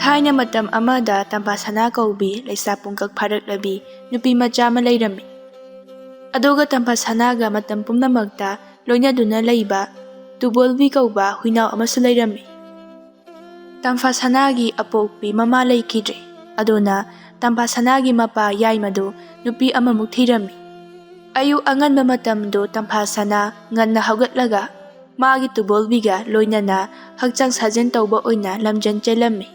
Thaina matam amada tampasana kaubi laisa pungkak pharaklabi nupi macha ama leirami. Aduga tampasanaga matam pumnamakta loinaduna leiba tubolbi kauba huinaw amasu leirami. Tampasanagi apokpi mama leikidre aduna tampasanagi mapa yaimadu nupi amamuk thirami. Ayu anganba matamdo tampasana nganna haugatlaga magi tubolbiga loinana hakchang sajen tauba oina lamjan chelami.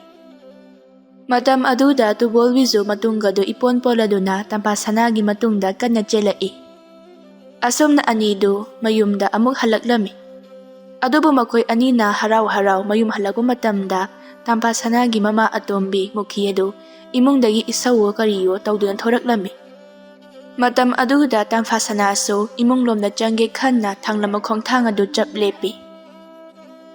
Matam aduda tubolbizu matungado ipon poladuna tampasanagi matungda kanna chelai. Asomna anido mayumda amuk halaklami. Adubo makoy anina haraw-haraw mayum halakwa matamda tampasanagi mama atombi mukhiyedo imungdagi isawo kariyo tawduna thoraklami. Matam aduda tampasanaso imunglomna changge khanna thanglama khongthang adu chap lepi.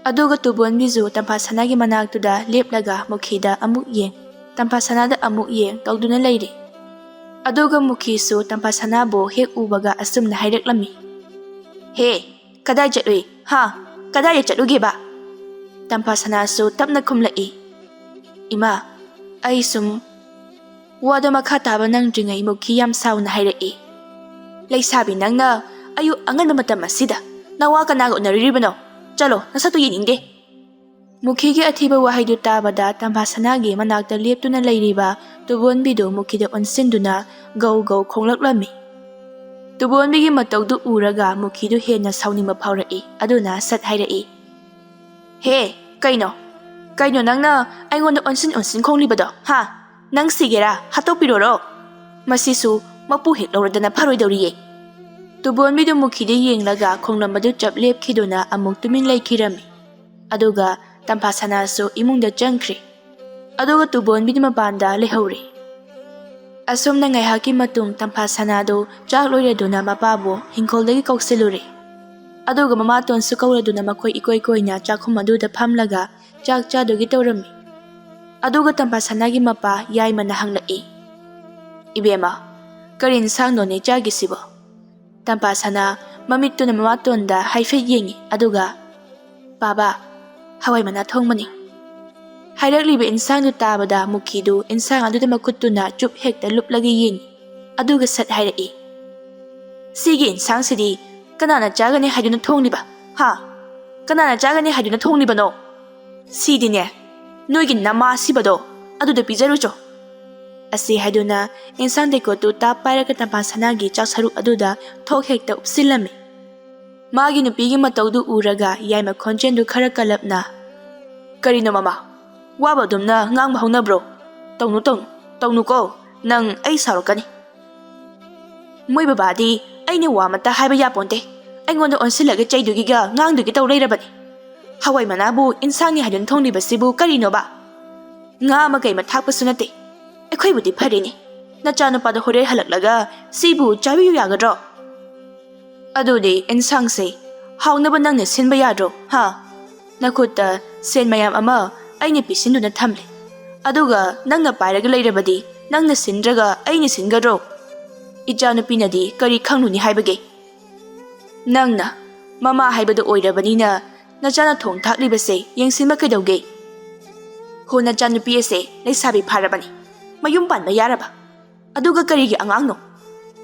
Aduga tubonbizu tampasanagi manaktuda leplaga mukhida amuk yeng tampasanada amuk yeng tawduna leiri. Aduga mukhisu tampasanabo hek ubaga asumna haireklami. He, kadai chatui? Ha, kadai chatluge ba? Tampasanaso tapna khumlai. Ima, ai sum wada makha taba nangdringai mukhi yam sauna hairai. Leisabi nangna ayu anganba matam asida nawa kanaga unaribano. Chalo, nasatu yiningde. Mukhigi athiba wahaidu tabada tampasanagi manakta leptuna leiriba tubonbido mukhida onsinduna gau khonglaklami. Tubonbigi matawdu uraga mukhidu hena saunima phaurai aduna sat hairai. He, kaino nangna aingonda onsin khonglibado ha nang sigera hatopiroro masisu mapu hek lawradana pharoidoriye. Tubonbidu mukhida yenglaga khonglambadu chap lepkhiduna amuk tumin leikirami. Aduga tampasanaso imungda changkhri. Aduga tubonbidu mapanda lehori. Asomna ngaihaki matung tampasanado chak loiraduna mapabo hingkoldagi kausiluri. Aduga mamaton su kauraduna makoi ikoina chakhum aduda phamlaga chak chadogi tawrami. Aduga tampasanagi mapa yaimana hanglai. Ibema, karin sangno ne chagisibo. Tampasana mamituna mamatonda haifet yengi aduga baba hawai mana thongmani. Hairakliba insangdu tabada mukhidu insang aduda makutuna chup hekta luplagi yengi aduga sat hairai. Sigi insang sidi kanana chagani haiduna thongliba ha kanana chagani haiduna thongliba no sidine noigi nama sibado aduda pijarucho. Asi haiduna insang dekotu tap pairaka tampasanagi chaksaru aduda thok hekta upsilami. Magi nupigi matawdu uraga yaima khonjendu khara kalapna. Karino mama waba dumna ngangba haunabro tawnu ko nang ai saurokani. Moi babadi aini wamata haiba yaponte aingonda onsilaga chaidugiga ngangdugi tawreirabani. Hawai manabu insangni haidun thonglibasibu karino ba nga magai mathakpasu nate. Ekhoibudi pharini nachanupada hore halaklaga sibu chabiyu yagadro. Adudi insangse haunaba nangna sinba yadro ha nakuta sen mayam ama aini pisinduna thamle aduga nangna pairaga leirabadi nangna sindraga aini singadro. Ichanupinadi kari khangluni haibage nangna mama haibadu oirabanina nachana thong thaklibase yengsinba kaidauge. Ho nachanupi ase leisabi pharabani mayum panba yaraba aduga karigi angangno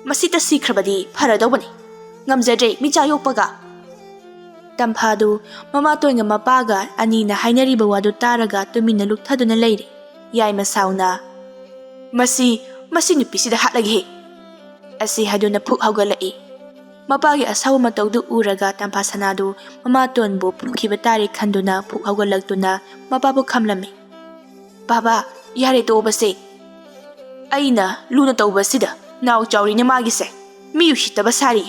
masita sikhrabadi pharadawbani ngamjadre micha yokpaga. Tamphadu mamatonga mapaga anina hainariba wadu taraga tumina lukthaduna leiri. Yaima sauna masi nupisida hatlagi asi haduna phuk haugalai. Mapagi asawa matawdu uraga tampasanadu mamatonbu phukhiba tari khanduna phuk haugalaktuna mapabu khamlami. Baba yare tobase aina luna tawbasida naw chawrina magise miyu hitaba sari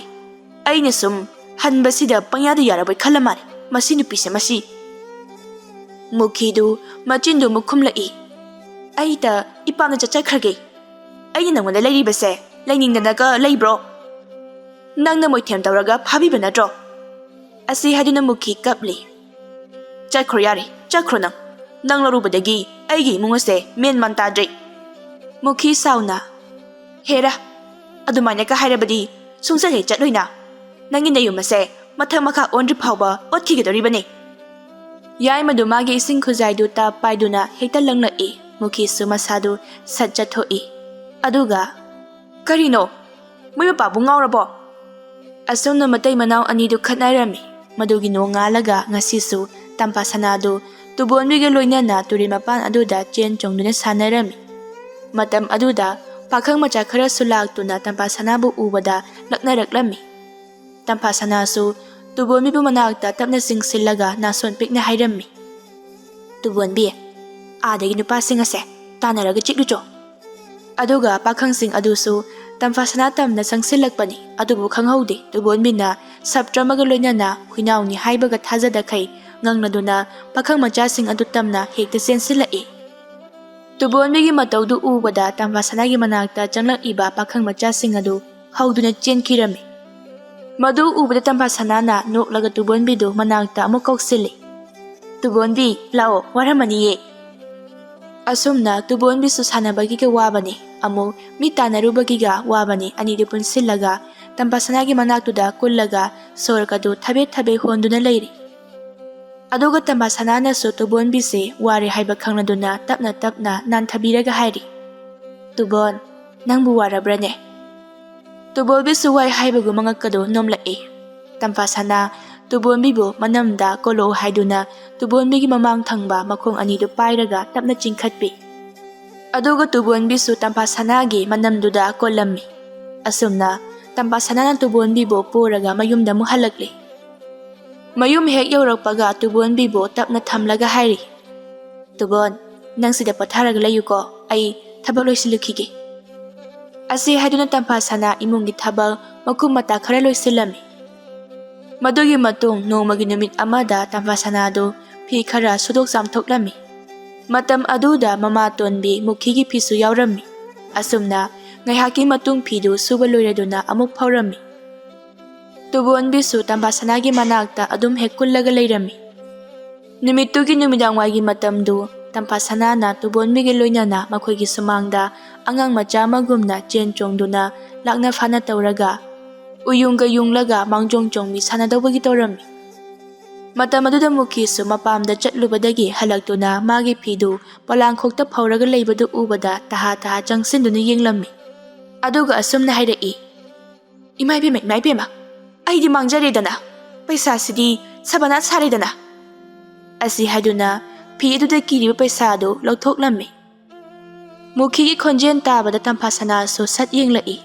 aina sum hanbasida pangyada yarabai khalamani masi nupise masi. Mukhidu machindu mukhumlai. Aita ipamna chachakhrage aina nangona leiribase lainingdanaga leibro nangna moithem tawraga phabiba natro. Asi haduna mukhi kapli. Chakhro yare chakhro nang larubadagi aigi mungase men mantadre. Mukhi sauna hera adumaina ka hairabadi sungsa he chatloina nangi nayumase mathang makha onri phawba otkhigadoribani. Yai madu magi ising khuzaidu ta paiduna hekta langlaki Mukhisu masadu sat chathoi. Aduga Karino Mui mapabu ngaurabo Asumna matai manau anidu khatnairami madugi no ngalaga ngasisu tampa sanadu tubonbiga loinana turi mapan aduda chen chongduna sanarami. Matam aduda pakhang macha khara sulaktuna tampa sanabu ubada laknaraklami. Tampa sanasu tubonbibu manakta tapna singsillaga nason pikna hairami. Tubonbi adagi nupasing ase tanaraga chiklucho. Aduga pakhang sing adusu tampa sanatam na sangsilakpani adubu khanghaude tubonbina sabtramaga loinana huinauni haibaga thajada khai ngangnaduna pakhang machasing adu tamna hekta sensilai. Tubonbigi mataudu ubada tampa sanagi manakta changlak iba pakhang machasing adu hauduna chenkirami. Madu ubada tampa sanana noklaga tubonbidu manakta amuk kauksili. Tubonbi lao waramaniye. Asumna tubonbi su sanabagi ka wabani amu mitanarubagi ga wabani anidu punsillaga tampa sanagi manaktuda kullaga sorkadu thabe honduna leiri. Aduga tampa sanana su tubonbi se wari haiba khangnaduna tapna nanthabiraga hairi. Tubon nangbu warabrane. Tubonbi su wai haibagu mangakadu nomlai. Tampa sana tubonbibu manamda kolo haiduna tubonbigi mamang thangba makhong anidu pairaga tapna chingkhatpi. Aduga tubonbi su tampa sanagi manamduda kolami. Asumna tampa sanana tubonbibu puraga mayumda muhalakli. Mayum hek yaurakpaga tubonbibu tapna thamlaga hairi. Tubon nang sida patharaga layuko ai thabak loisilukige. Asi haiduna tampa sana imungi thabak makum mata khara loisilami. Madugi matung nongmagi numit amada tampa sanado phi khara sudok samthoklami. Matam aduda Mamaton bi mukhigi phisu yaurami. Asumna ngaihaki matung phidu suba loiraduna amuk phawrami. Tubon bisu tampa sanagi manakta adum hekullaga leirami. Numitugi numidangwagi matamdu tampa sanana tubon bigi loinana makhoigi sumangda angang macha magumna chen chongduna lakna phana tawraga uyungga yunglaga mangjong chongmi sanadawagi tawrami. Matam aduda mukhisu mapamda chatlubadagi halaktuna magi phidu palangkhokta phawraga leibadu ubada taha changsinduna yenglami. Aduga asumna hairai. Imai bema aidi mangjaredana paisa sidi sabana saredana. Asi haiduna phi aduda kiriba paisa adu lauthoklammi. Mukhigi khonjen tabada tampa sana so sat yenglai.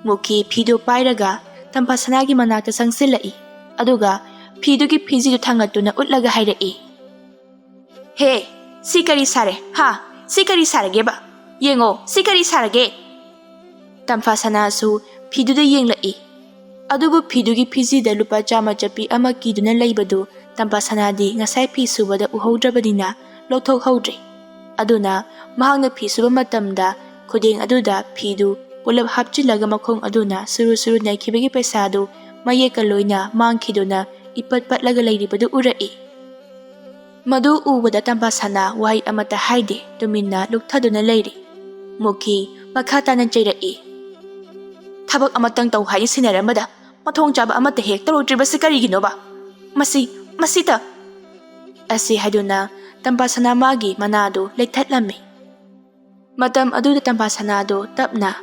Mukhi phidu pairaga tampa sanagi manakta sangsilai. Aduga phidugi phijidu thangatuna utlaga hairai. He sikari sare ha sikari sarage ba yengo sikari sarage. Tampa sana su phiduda yenglai. Adubu phidugi phijida lupa chama chapi ama kiduna leibadu tampa sanadi ngasai phi subada uhaudrabadina lothok haudre. Aduna mahangna phi suba matamda khudeng aduda phidu pulab hapchilaga makhong aduna suru naikibagi paisadu mayeka loina mangkhiduna ipat patlaga leiribadu urai. Madu ubada tampa sana wahai amata haide tuminna lukthaduna leiri. Mukhi makhatana chairai. Thabak amatang tau hai sinaramada mathong chaba amata hek tarotriba karigino ba masita asi haduna tampa sana magi manado lekthatlami. Matam aduda tampa sanado tapna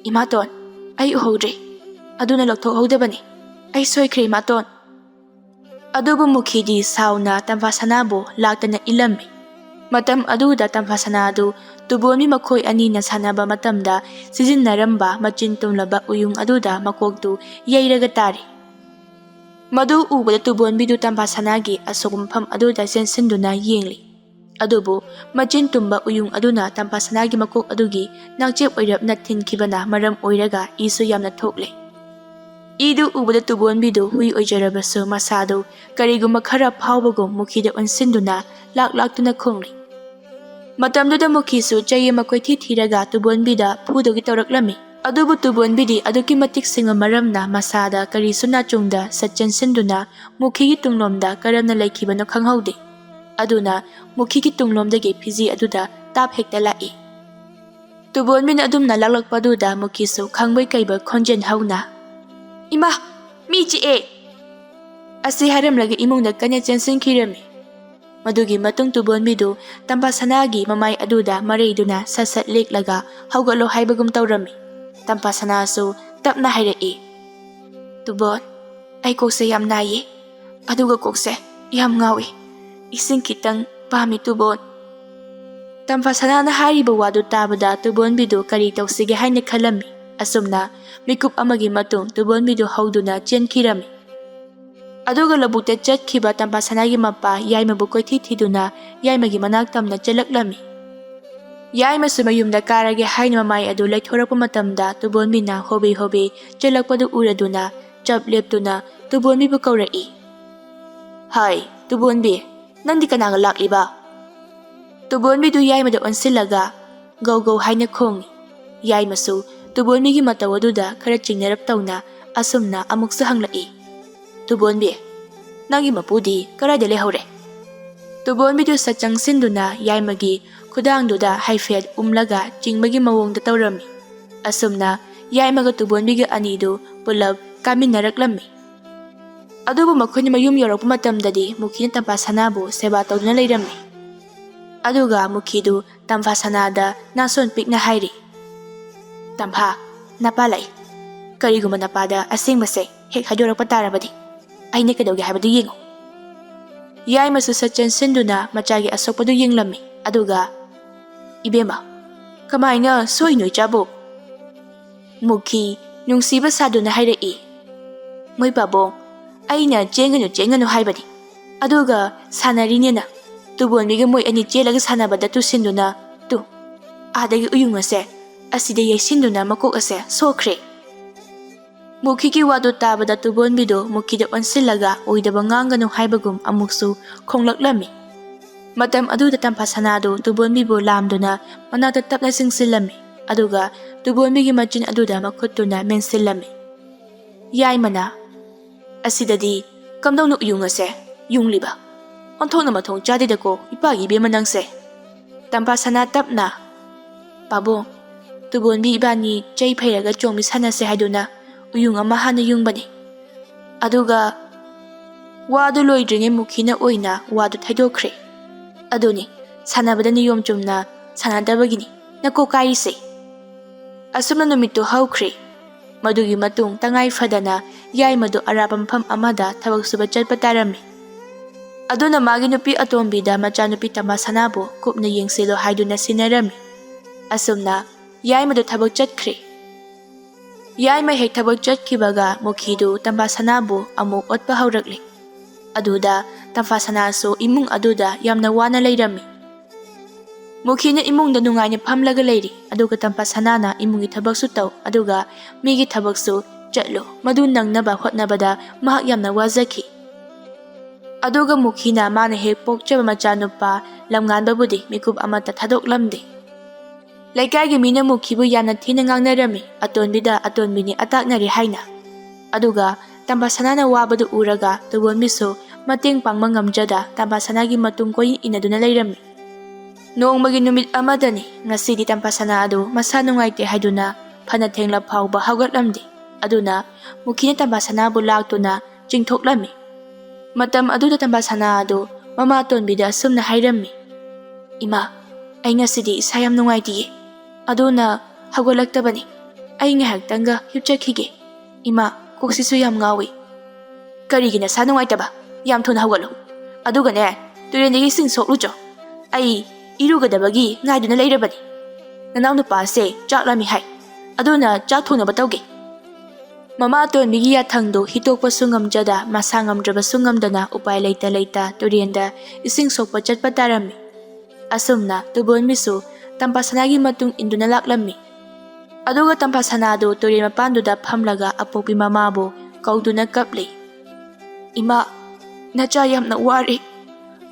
Imaton ai uhodre aduna lokthok hodabani ai soikhre Imaton. Adubu mukhidi sauna tampa sanabo laktana ilami. Matam aduda tampa sanado tubonmi makhoi anina sanaba matamda sijinnaramba machin tumlaba uyung aduda makoktu yairaga tari. Madu ubada tubonbidu tampa sanagi asogumpham aduda sensinduna yengli. Adubu machin tumba uyung aduna tampa sanagi makok adugi nakchep oirapna thinkibana maram oiraga isu yamna thokle. Idu ubada tubonbidu hui oijarabasu masadu kariguma khara phawbagum mukhida onsinduna laktuna khongli. Matamduda mukhisu chaye makoithi thiraga tubonbida phudogi tawraklami. Adubu tubonbidi aduki matik singa maramna masada karisuna chungda satchen sinduna mukhigi tunglomda karamna laikhibano khanghaude. Aduna mukhigi tunglomdagi phiji aduda tap hekta lai. Tubonbina adumna laklakpaduda mukhisu khangbai kaiba khonjen hauna. Ima mi chi e asi haramlaga imungda kanya chensin khirami. Madugi matung tubonbidu Tampa Sanagi mamay aduda mareiduna sasat leklaga hawgalo haibagum tawrami. Tampa Sanasu tapna hairei. Tubon, ay kokse yam naye. Aduga kokse yam ngawi. Ising kitang pami tubon. Tampa Sanana hariba wadu tabada tubonbidu kari tawsige haina kalami. Asumna mikup amagi matung tubonbidu hawduna chenkirami. Aduga labukta chatkiba Tampa Sanagi mapa yaimabu koithithiduna yaimagi manak tamna chalaklami. Yaimasu mayumda karage haina mamay adu laithorappa matamda tubonbina hobe chalakpadu uraduna chap leptuna tubonbibu kaurai. Hai, tubonbi, nandi kananga lakliba? Tubonbidu yaimadu onsilaga gaw haina khongi. Yaimasu tubonbigi matawaduda khara chingnarap tawna asumna amuksa hanglai. Tubonbi, nangi mapudi karada lehore. Tubonbidu sa changsinduna yaimagi khudangduda haifet umlaga chingmagi mawongda tawrami. Asumna yaimaga tubonbiga anidu pulab kaminaraklami. Adubu makhoni mayum yorokpa matamdadi mukhina Tampa Sanabu seba tawduna leirami. Aduga mukhidu Tampa Sanada nason pikna hairi. Tampa, napalay. Kariguma napada asingbase hek hadorakpa tarabadi. Ay nikadawgi haibadu yingo. Yaimasu sa chansinduna machagi asokpadu yinglami. Aduga, Ibema, kamay nga soy noy chabo. Mukhi nung siba saduna hairei. Moy babong, ay na jengano haibadi. Aduga sanarinya na. Tubonbiga moy ani jelaga sanabada tu sinduna. Tu, adagi uyung ase. Asida yay sinduna makok ase sokre. Mukhigi wadu tabada tubonbido mukhida onsilaga oidaba ngangano haibagum amuksu khonglakhlami. Matam aduda Tampa Sanado tubonbibu lamduna manata tapna singsilami. Aduga tubonbigi machin aduda makhutuna mensilami. Yaimana, asidadi kamdawno uyung ase, yungliba. Onthong na mathong chadidako ipagi bemanangse. Tampa Sana tapna. Pabong, tubonbi ibani chay phairaga chongmi sanase haiduna uyung ama hana yungbani. Aduga wadu loidringe mukhina oina wadu thaidokre. Aduni sanabada niyom chumna sanadabagini nako kaise. Asumna numittu hawkre. Madugi matung tangai fadana yaimadu arapam pham amada thabak suba chatpa tarami. Aduna magi nupi atombida machanupi Tampa Sanabu kupna yengsilo haiduna sinarami. Asumna yaimadu thabak chatkre. Yaimay hek thabak chatkibaga mukhidu Tampa Sanabu amuk otpa hawrakli. Aduda Tampa Sanasu imung aduda yamna wana leirami. Mukhina imungda nungaina phamlaga leiri. Aduga Tampa Sanana imungi thabaksu taw. Aduga migi thabaksu chatlo madu nangnaba hotnabada mahak yamna wazaki. Aduga mukhina mana hek pokchaba machanupa lamnganbabudi mikup amata thadoklamdi. Laikagi mina mukhibu yamna thina ngangnarami. Atonbida atonbini ataknari haina. Aduga Tampa Sanana wabadu uraga tubonbisu mating pangma ngamjada Tampa Sanagi matung koy inaduna leirami. Noong maginumit amadani ngasidi Tampa Sanado masanungaite haiduna panathengla phawba hawgatlamdi. Aduna mukhina Tampa Sanabu laktuna chingthoklami. Matam aduda Tampa Sanado Mamaton bida sumna hairami. Ima, ay ngasidi isayam nungaitiye. Aduna hawgalaktabani. Ay ngahaktanga hipchakhige. Ima, koksisu yam ngawi. Karigina sanungaitaba. Yam thuna hawgalo. Aduga ne, turendagi sing soklujo. Ay irugadabagi ngaiduna leirabani. Nanaw nupase chaklami hai. Aduna chak thunaba tawge. Mamaton bigi yathangdo hitokpa sungamjada masangamdraba sungamdana upay leita turenda ising sokpa chatpa tarami. Asumna tubonbisu Tampa Sanagi matung induna laklami. Aduga Tampa Sanado turin mapanduda phamlaga apopi mamabo kauduna kapli. Ima, nachayam na wari.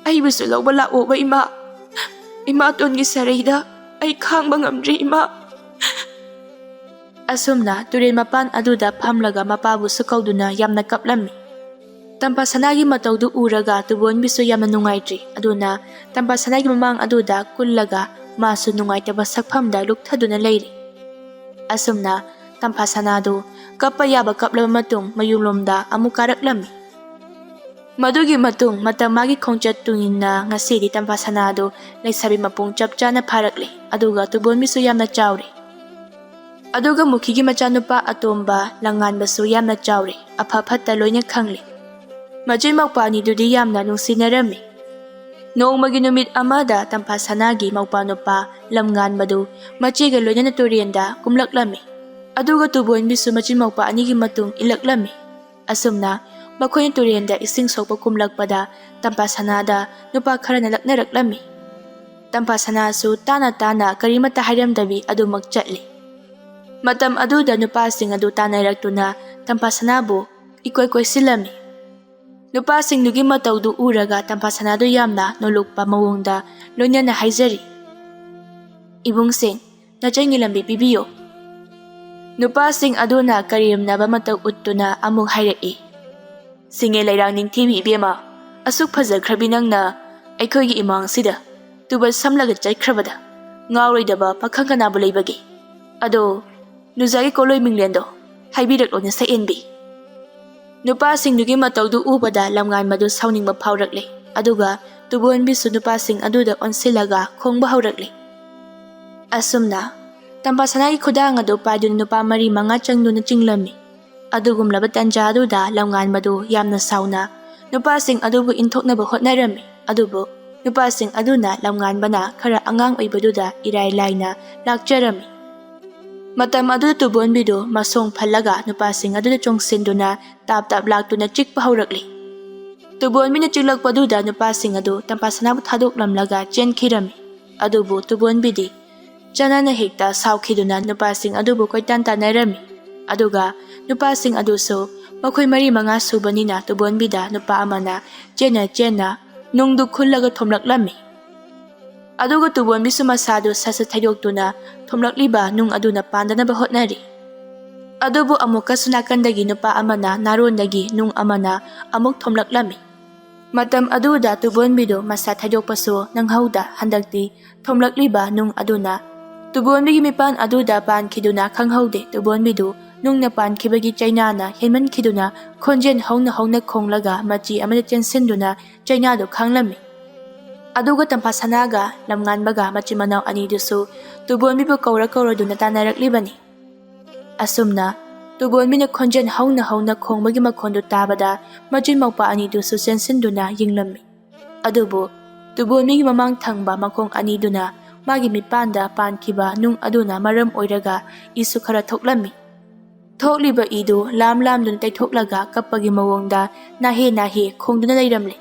Ay bisu lawba lao ba ima? Ima atongi sarayda ay khangba ngamdri ima. Asumna turin mapan aduda phamlaga mapabu sukauduna yamna kaplami. Tampa Sanagi matawdu uraga tubonbisu yamna nungaitri. Aduna Tampa Sanagi mamang aduda kullaga masu nungaitaba sakphamda luktaduna leiri. Asumna Tampa Sanado kapayaba kaplaba matung mayulomda amukaraklami. Madugi matung matamagi khongchat tungina ngasidi tampasana adu laisabi mapung chap chana pharakle aduga tubon misu yamna chawre. Aduga mukhigi machanupa atomba langan basu yamna chawre apha phatta loina khangle. Majai maupa ni dudi yamna nungsinarami. Noongmagi numit amada tampasanagi maupa nupa lamngan madu machiga loina turienda kumlaklami. Aduga tubon misu majai maupa anigi matung ilaklami. Asumna Makoy turienda ising sokpa kumlagpada tampasanada nupa khara nalaknaraklami. Tampasana su tana karimata hairamdabi adu magchatli. Matam aduda nupasing adu tanayraktuna tampasanabu ikoy silami. Nupasing nugi matawdu uraga tampasanado yamna nolukpa mawongda lonya na haizari. Ibungsing, nachay ngilambi bibiyo. Nupasing aduna karimna ba mataw uttuna among hayrai. Singe lairang ning TV ibema asuk phajkhrabi nangna aikhoigi imang sida tuba samlaga chaikrabada ngawroidaba pakhang kana bu leibagi ado nuzagi koloi minglendo haibirak lona Sakhenbi nupa sing nugi matawdu ubada lamngan madu sauningba phaurakle aduga tubon bisu nupa sing aduda onsilaga khongba haurakle asumna tampasanagi khudang adu paidun nupa mari manga changduna chinglami Adugumlaba tanja aduda lamngan madu yamna sauna nupasing adubu inthoknaba hotnarami adubu nupasing aduna lamngan bana khara angang oibaduda irai laina lakjarami matam adu tubon bidu masong phalaga nupasing aduda chongsinduna tap laktuna chikpa haurakli tubon mina chiklakpaduda nupasing adu tampasanabu thadoklamlaga chenkhirami adubu tubon bidi chanana hekta saukhiduna nupasing adubu koitan tanarami aduga nupasing aduso makoy mari mga subanina tubon bida nupa amana jena nungdu khullaga thomlaklami aduga tubon bisu masado sasa thayoktuna thomlakliba nung aduna pandana ba hotnari adubu amuka sunakandagi nupa amana narondagi nung amana amuk thomlaklami matam aduda tubon bido masa thayokpaso nanghauda handakti thomlakliba nung aduna tubon bigi mipan aduda pan khiduna khanghaude tubon bidu nung napan kibagi China na henman kiduna konjen hauna khonglaga machi amada chensenduna China do khanglami aduga tampasanaga lamngan baga machi manaw ani dusu tubon bibu kawra duna tanaraklibani asumna tubon mina konjen hauna khongbagi makhondu tabada machi maupa ani dusu chensenduna yinglami adubu tubon mi mamang thangba makong ani duna magi mipanda pankiba nung aduna maram oiraga isu khara thoklami Thokliba idu lam dun tay thoklaga kapagi mawongda nahe khongduna leiramle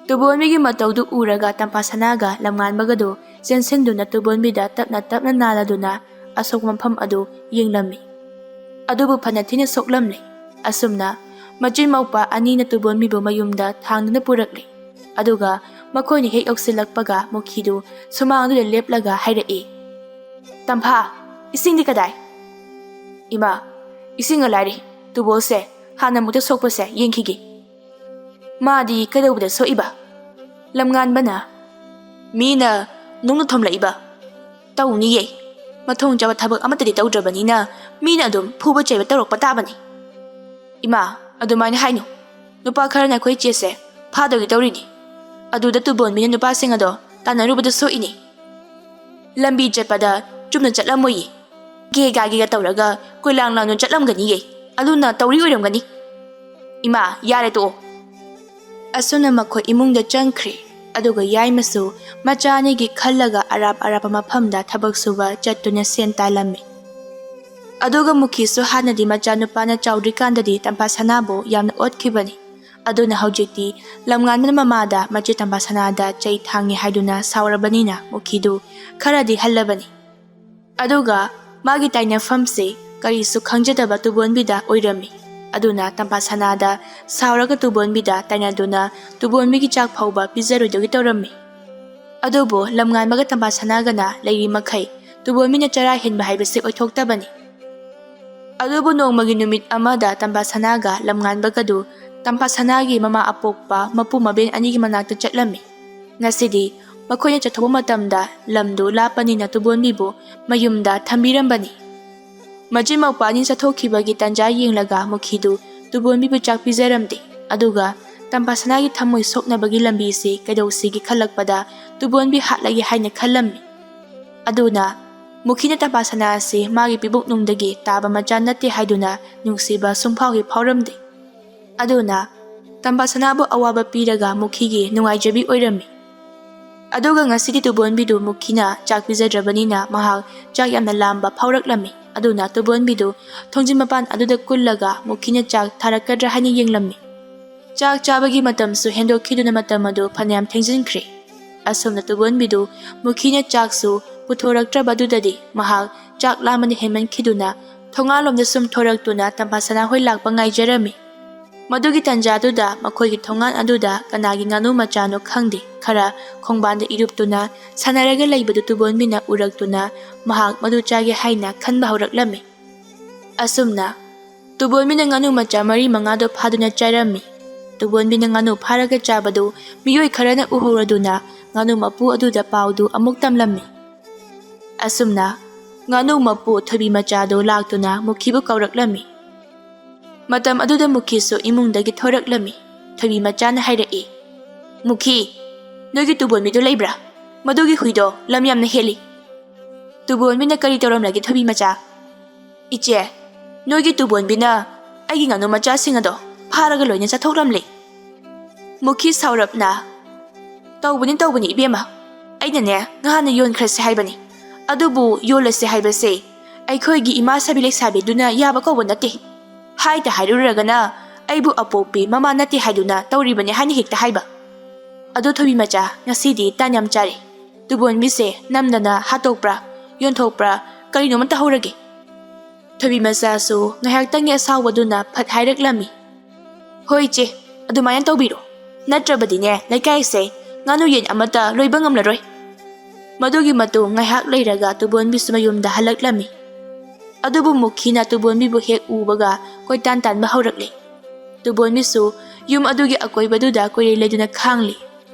tubon migi matawdu uraga tampasanaga lamngan bagado sensenduna tubon bida tapna naladuna asok mampham adu yinglami adubu phanathina soklamle asumna machin maupa ani na tubon mibo mayumda thangduna purakle aduga makoini hek oksilakpaga mukhidu sumangdu leplaga hairai tampha isingdi kadai ima Ising alari, tubol se, hana muta sokpa se, yengkigi. Maadi kadawda so iba. Lamngan ba na? Mina, nung natomla iba. Tau ni ye. Matong jawa tabak amatadi tawdra ni na, mina adum puba chayba tarok patabani. Ima, adumay na haino. Nupa kara na koy chese, padagi tawrini. Aduda tubon mina nupa singado, tanarubada so ini. Lambi jatpada, jumna jatla mo ye. Giga tawraga koy lang no chatlamgani ye aluna tawri oiramgani ima yare to asuna makoy imungda changkhri aduga yaimasu machani gi khallaga arap maphamda thabak suba chattuna sen talami aduga mukhi su hanadi machanu pana chawdri kandadi tampasanabo yamna otkhibani aduna haujikti lamngan mamada machi tampasanada chai thangi haiduna sawrabanina mukhidu kharadi hallabani aduga Magi taina famse kari su khangjadaba tubon bida oirami aduna tampasanada sawraga tubon bida taina duna tubon migi chak phauba pizaroidogi tawrami adubo lamngan maga tampasanaga na leiri makhai tubon mina chara henba haibase oithoktabani adubo nongmagi numit amada tampasanaga lamngan bagadu tampasanagi mama apokpa mapu maben anigi manakta chatlami ngasidi makoyna chathoba matamda lamdu lapanina tubon bibu mayumda thambirambani majin maupanin chathokibagi tanja yenglaga mukhidu tubon bibu chak pijaramde aduga ꯇꯝꯄꯥꯁꯅꯥꯒꯤ ꯊꯃꯣꯏ ꯁꯣꯛꯅꯕꯒꯤ ꯂꯝꯕꯤꯁꯤ ꯀꯩꯗꯧꯁꯤꯒꯤ ꯈꯜꯂꯛꯄꯗ ꯇꯨꯕꯣꯟꯕꯤ ꯍꯥꯠꯂꯒꯦ ꯍꯥꯏꯅ ꯈꯜꯂꯝꯃꯤ꯫ ꯑꯗꯨꯅ ꯃꯨꯈꯤꯅ ꯇꯝꯄꯥꯁꯅꯥ ꯑꯁꯤ ꯃꯥꯒꯤ ꯄꯤꯕꯨꯛꯅꯨꯡꯗꯒꯤ ꯇꯥꯕ ꯃꯆꯥ ꯅꯠꯇꯦ ꯍꯥꯏꯗꯨꯅ ꯅꯨꯡꯁꯤꯕ ꯁꯨꯡꯐꯥꯎ ꯐꯥꯎꯔꯝꯗꯦ꯫ ꯑꯗꯨꯅ ꯇꯝꯄꯥꯁꯅꯥꯕꯨ ꯑꯋꯥꯕ ꯄꯤꯔꯒ ꯃꯨꯈꯤꯒꯤ ꯅꯨꯡꯉꯥꯏꯖꯕꯤ ꯑꯣꯏꯔꯝꯃꯤ꯫ ꯑꯗꯨꯒ ꯉꯁꯤꯗꯤ ꯇꯨꯕꯣꯟꯕꯤꯗꯨ ꯃꯨꯈꯤꯅ ꯆꯥꯛ ꯄꯤꯖꯗ꯭ꯔꯕꯅꯤꯅ ꯃꯍꯥꯛ ꯆꯥꯛ ꯌꯥꯝꯅ ꯂꯥꯝꯕ ꯐꯥꯎꯔꯛꯂꯝꯃꯤ꯫ ꯑꯗꯨꯅ ꯇꯨꯕꯣꯟꯕꯤꯗꯨ ꯊꯣꯡꯖꯤꯟ ꯃꯄꯥꯟ ꯑꯗꯨꯗ ꯀꯨꯜꯂꯒ ꯃꯨꯈꯤꯅ ꯆꯥꯛ ꯊꯥꯔꯛꯀꯗ꯭ꯔꯥ ꯍꯥꯏꯅ ꯌꯦꯡꯂꯝꯃꯤ꯫ ꯆꯥꯛ ꯆꯥꯕꯒꯤ ꯃꯇꯝꯁꯨ ꯍꯦꯟꯗꯣꯛꯈꯤꯗꯨꯅ ꯃꯇꯝ ꯑꯗꯨ ꯐꯅꯌꯥꯝ ꯊꯦꯡꯖꯤꯟꯈ꯭ꯔꯦ꯫ ꯑꯁꯨꯝꯅ ꯇꯨꯕꯣꯟꯕꯤꯗꯨ ꯃꯨꯈꯤꯅ ꯆꯥꯛꯁꯨ ꯄꯨꯊꯣꯔꯛꯇ꯭ꯔꯕꯗꯨꯗꯗꯤ ꯃꯍꯥꯛ ꯆꯥꯛ ꯂꯥꯝꯕꯅ ꯍꯦꯟꯃꯟꯈꯤꯗꯨꯅ ꯊꯣꯡꯒꯥꯟꯂꯣꯝꯗ ꯁꯨꯝ ꯊꯣꯔꯛꯇꯨꯅ ꯇꯝꯄꯥꯁꯅꯥ ꯍꯣꯏ ꯂꯥꯛꯄ ꯉꯥꯏꯖꯔꯝꯃꯤ꯫ ꯃꯗꯨꯒꯤ ꯇꯟꯖꯥꯗꯨꯗ ꯃꯈꯣꯏꯒꯤ ꯊꯣꯡꯒꯥꯟ ꯑꯗꯨꯗ ꯀꯅꯥꯒꯤ ꯉꯥꯅꯨ ꯃꯆꯥꯅꯣ ꯈꯪꯗꯦ ꯈꯔ ꯈꯣꯡꯕꯥꯟꯗ ꯏꯔꯨꯞꯇꯨꯅ ꯁꯥꯟꯅꯔꯒ ꯂꯩꯕꯗꯨ ꯇꯨꯕꯣꯟꯕꯤꯅ ꯎꯔꯛꯇꯨꯅ ꯃꯍꯥꯛ ꯃꯗꯨ ꯆꯥꯒꯦ ꯍꯥꯏꯅ ꯈꯟꯕ ꯍꯧꯔꯛꯂꯝꯃꯤ꯫ ꯑꯁꯨꯝꯅ ꯇꯨꯕꯣꯟꯕꯤꯅ ꯉꯥꯅꯨ ꯃꯆꯥ 4-5ꯗꯣ ꯐꯥꯗꯨꯅ ꯆꯥꯔꯝꯃꯤ꯫ ꯇꯨꯕꯣꯟꯕꯤꯅ ꯉꯥꯅꯨ ꯐꯥꯔꯒ ꯆꯥꯕꯗꯨ ꯃꯤꯑꯣꯏ ꯈꯔꯅ ꯎꯍꯧꯔꯗꯨꯅ ꯉꯥꯅꯨ ꯃꯄꯨ ꯑꯗꯨꯗ ꯄꯥꯎꯗꯨ ꯑꯃꯨꯛ ꯇꯝꯂꯝꯃꯤ꯫ ꯑꯁꯨꯝꯅ ꯉꯥꯅꯨ ꯃꯄꯨ ꯊꯣꯏꯕꯤ ꯃꯆꯥꯗꯨ ꯂꯥꯛꯇꯨꯅ ꯃꯨꯈꯤꯕꯨ ꯀꯧꯔꯛꯂꯝꯃꯤ꯫ ꯃꯇꯝ ꯑꯗꯨꯗ ꯃꯨꯈꯤꯁꯨ ꯏꯃꯨꯡꯗꯒꯤ ꯊꯣꯔꯛꯂꯝꯃꯤ꯫ ꯊꯣꯏꯕꯤ ꯃꯆꯥꯅ ꯍꯥꯏꯔꯛꯏ, "ꯃꯨꯈꯤ, ꯅꯣꯏꯒꯤ ꯇꯨꯕꯣꯟꯕꯤꯗꯨ ꯂꯩꯕ꯭ꯔꯥ? ꯃꯗꯨꯒꯤ ꯍꯨꯏꯗꯣ ꯂꯝ ꯌꯥꯝꯅ ꯍꯦꯜꯂꯤ." ꯇꯨꯕꯣꯟꯕꯤꯅ ꯀꯔꯤ ꯇꯧꯔꯝꯂꯒꯦ ꯊꯣꯏꯕꯤ ꯃꯆꯥ? "ꯏꯆꯦ, ꯅꯣꯏꯒꯤ ꯇꯨꯕꯣꯟꯕꯤꯅ ꯑꯩꯒꯤ ꯉꯥꯅꯨ ꯃꯆꯥꯁꯤꯡ ꯑꯗꯣ ꯐꯥꯔꯒ ꯂꯣꯏꯅ ꯆꯠꯊꯣꯛꯂꯝꯂꯦ." ꯃꯨꯈꯤ ꯁꯥꯎꯔꯞꯅ, "ꯇꯧꯕꯅꯤ ꯏꯕꯦꯝꯃ, ꯑꯩꯅꯅꯦ ꯉꯍꯥꯟꯅ ꯌꯣꯟꯈ꯭ꯔꯁꯦ ꯍꯥꯏꯕꯅꯤ꯫ ꯑꯗꯨꯕꯨ ꯌꯣꯜꯂꯁꯦ ꯍꯥꯏꯕꯁꯦ ꯑꯩꯈꯣꯏꯒꯤ ꯏꯃꯥ ꯁꯥꯕꯤ ꯂꯩꯁꯥꯕꯤꯗꯨꯅ ꯌꯥꯕ ꯀꯧꯕ ꯅꯠꯇꯦ꯫ ꯍꯥꯏꯗ ꯍꯥꯏꯔꯨꯔꯒꯅ ꯑꯩꯕꯨ ꯑꯄꯣꯛꯄꯤ ꯃꯃꯥ ꯅꯠꯇꯦ ꯍꯥꯏꯗꯨꯅ ꯇꯧꯔꯤꯕꯅꯤ ꯍꯥꯏꯅ ꯍꯦꯛꯇ ꯍꯥꯏꯕ꯫ ꯑꯗꯣ ꯊꯣꯏꯕꯤ ꯃꯆꯥ, ꯉꯁꯤꯗꯤ ꯇꯥꯟ ꯌꯥꯝ ꯆꯥꯔꯦ꯫ ꯇꯨꯕꯣꯟꯕꯤꯁꯦ ꯅꯝꯗꯅ ꯍꯥꯠꯇꯣꯛꯄ꯭ꯔꯥ, ꯌꯣꯟꯊꯣꯛꯄ꯭ꯔꯥ, ꯀꯔꯤꯅꯣꯃ ꯇꯧꯍꯧꯔꯒꯦ." ꯊꯣꯏꯕꯤ ꯃꯆꯥꯁꯨ ꯉꯥꯏꯍꯥꯛꯇꯪꯒꯤ ꯑꯁꯥꯎꯕꯗꯨꯅ ꯐꯠ ꯍꯥꯏꯔꯛꯂꯝꯃꯤ, "ꯍꯣꯏ ꯏꯆꯦ, ꯑꯗꯨꯃꯥꯏꯅ ꯇꯧꯕꯤꯔꯣ꯫ ꯅꯠꯇ꯭ꯔꯕꯗꯤꯅꯦ ꯂꯩꯀꯥꯏꯁꯦ ꯉꯥꯅꯨ ꯌꯦꯟ ꯑꯃꯠꯇ ꯂꯣꯏꯕ ꯉꯝꯂꯔꯣꯏ." ꯃꯗꯨꯒꯤ ꯃꯇꯨꯡ ꯉꯥꯏꯍꯥꯛ ꯂꯩꯔꯒ ꯇꯨꯕꯣꯟꯕꯤꯁꯨ ꯃꯌꯨꯝꯗ ꯍꯜꯂꯛꯂꯝꯃꯤ꯫ ꯑꯗꯨꯕꯨ ꯃꯨꯈꯤꯅ ꯇꯨꯕꯣꯟꯕꯤꯕꯨ ꯍꯦꯛ ꯎꯕꯒ ꯀꯣꯏꯇꯥꯟ ꯇꯥꯟꯕ ꯍꯧꯔꯛꯂꯦ꯫ ꯇꯨꯕꯣꯟꯕꯤꯁꯨ ꯌꯨꯝ ꯑꯗꯨꯒꯤ ꯑꯀꯣꯏꯕꯗꯨꯗ ꯀꯣꯏꯂꯩ ꯂꯩꯗꯨꯅ ꯈꯥꯡꯂꯤ꯫